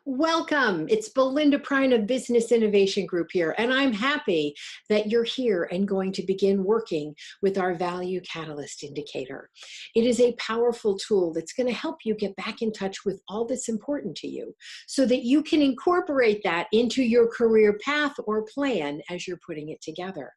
Welcome. It's Belinda Prine of Business Innovation Group here, and I'm happy that you're here and going to begin working with our Value Catalyst Indicator. It is a powerful tool that's going to help you get back in touch with all that's important to you so that you can incorporate that into your career path or plan as you're putting it together,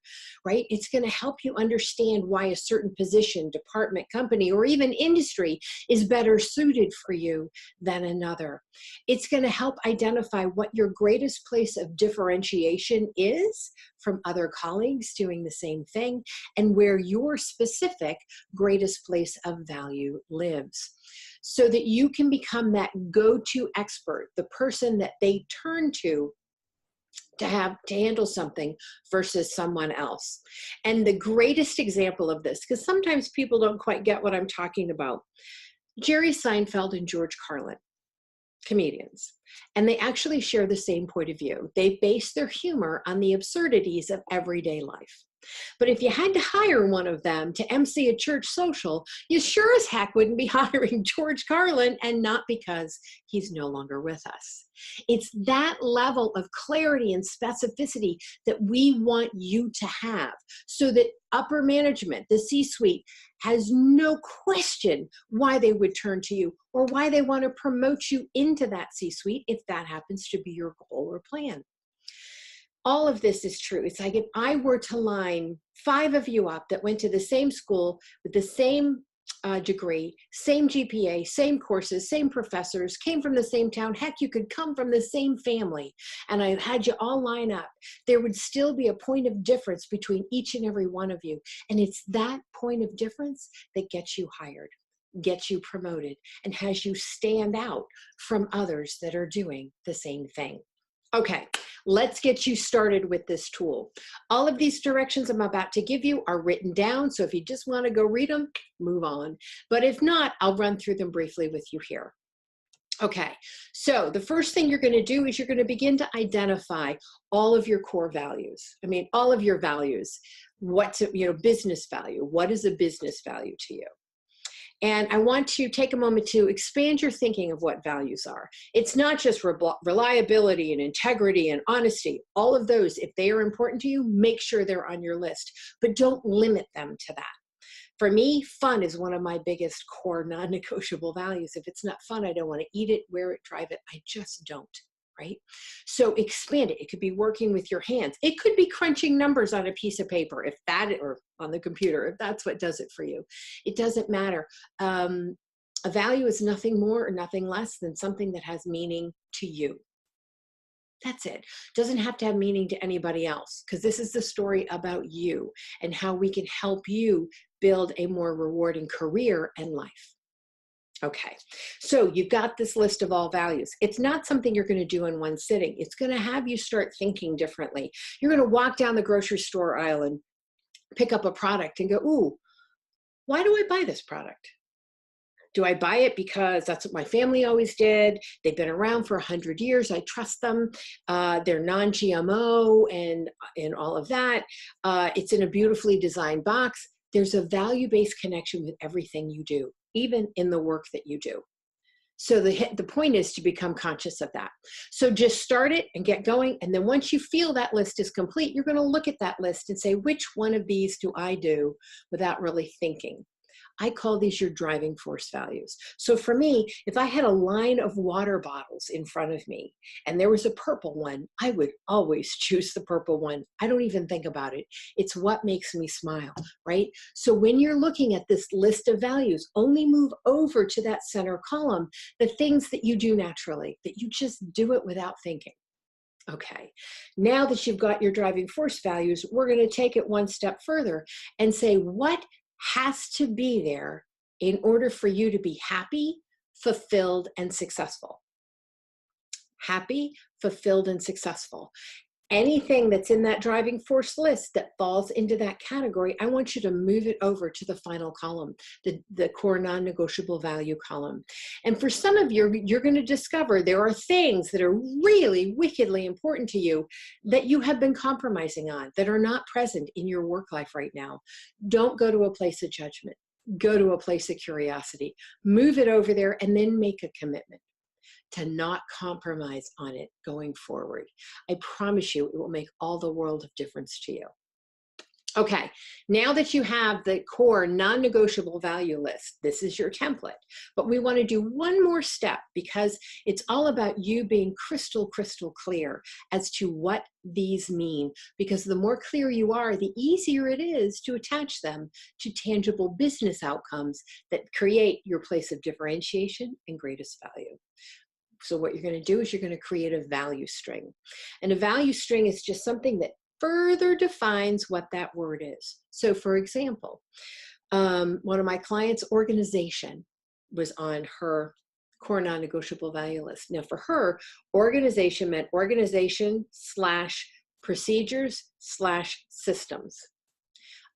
right? It's going to help you understand why a certain position, department, company, or even industry is better suited for you than another. It's going to help identify what your greatest place of differentiation is from other colleagues doing the same thing and where your specific greatest place of value lives, so that you can become that go-to expert, the person that they turn to handle something versus someone else. And the greatest example of this, because sometimes people don't quite get what I'm talking about, Jerry Seinfeld and George Carlin, comedians, and they actually share the same point of view. They base their humor on the absurdities of everyday life. But if you had to hire one of them to MC a church social, you sure as heck wouldn't be hiring George Carlin, and not because he's no longer with us. It's that level of clarity and specificity that we want you to have so that upper management, the C-suite, has no question why they would turn to you or why they want to promote you into that C-suite if that happens to be your goal or plan. All of this is true. It's like if I were to line 5 of you up that went to the same school with the same degree, same GPA, same courses, same professors, came from the same town, heck, you could come from the same family, and I had you all line up, there would still be a point of difference between each and every one of you. And it's that point of difference that gets you hired, gets you promoted, and has you stand out from others that are doing the same thing. Okay, let's get you started with this tool. All of these directions I'm about to give you are written down, so if you just want to go read them, move on. But if not, I'll run through them briefly with you here. Okay, so the first thing you're going to do is you're going to begin to identify all of your core values. I mean, all of your values. What's a, business value? What is a business value to you? And I want to take a moment to expand your thinking of what values are. It's not just reliability and integrity and honesty. All of those, if they are important to you, make sure they're on your list, but don't limit them to that. For me, fun is one of my biggest core non-negotiable values. If it's not fun, I don't want to eat it, wear it, drive it. I just don't. Right? So expand it. It could be working with your hands. It could be crunching numbers on a piece of paper, if that, or on the computer, if that's what does it for you. It doesn't matter. A value is nothing more or nothing less than something that has meaning to you. That's it. Doesn't have to have meaning to anybody else, because this is the story about you and how we can help you build a more rewarding career and life. Okay, so you've got this list of all values. It's not something you're going to do in one sitting. It's going to have you start thinking differently. You're going to walk down the grocery store aisle and pick up a product and go, ooh, why do I buy this product? Do I buy it because that's what my family always did? They've been around for 100 years. I trust them. They're non-GMO and all of that. It's in a beautifully designed box. There's a value-based connection with everything you do, even in the work that you do. So the point is to become conscious of that. So just start it and get going. And then once you feel that list is complete, you're going to look at that list and say, which one of these do I do without really thinking? I call these your driving force values. So for me, if I had a line of water bottles in front of me and there was a purple one, I would always choose the purple one. I don't even think about it. It's what makes me smile, right? So when you're looking at this list of values, only move over to that center column, the things that you do naturally, that you just do it without thinking. Okay, now that you've got your driving force values, we're going to take it one step further and say, what has to be there in order for you to be happy, fulfilled, and successful? Happy, fulfilled, and successful. Anything that's in that driving force list that falls into that category, I want you to move it over to the final column, the core non-negotiable value column. And for some of you, you're going to discover there are things that are really wickedly important to you that you have been compromising on, that are not present in your work life right now. Don't go to a place of judgment. Go to a place of curiosity. Move it over there and then make a commitment. to not compromise on it going forward. I promise you, it will make all the world of difference to you. Okay, now that you have the core non-negotiable value list, this is your template. But we want to do one more step because it's all about you being crystal clear as to what these mean. Because the more clear you are, the easier it is to attach them to tangible business outcomes that create your place of differentiation and greatest value. So what you're going to do is you're going to create a value string. And a value string is just something that further defines what that word is. So for example, one of my clients' organization was on her core non-negotiable value list. Now for her, organization meant organization / procedures / systems.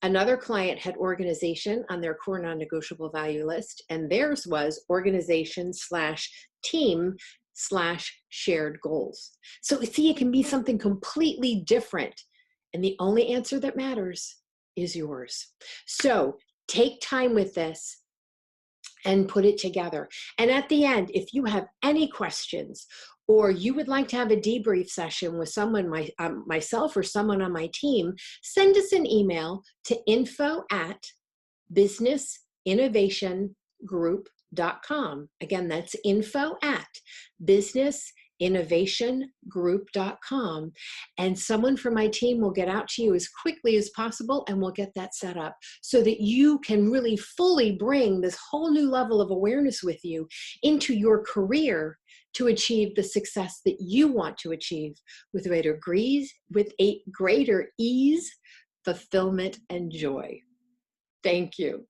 Another client had organization on their core non-negotiable value list, and theirs was organization / team / shared goals. So see, it can be something completely different. And the only answer that matters is yours. So take time with this and put it together. And at the end, if you have any questions or you would like to have a debrief session with someone, myself or someone on my team, send us an email to info@businessinnovationgroup.com. Again, that's info@businessinnovationgroup.com. And someone from my team will get out to you as quickly as possible, and we'll get that set up so that you can really fully bring this whole new level of awareness with you into your career to achieve the success that you want to achieve with greater ease, fulfillment, and joy. Thank you.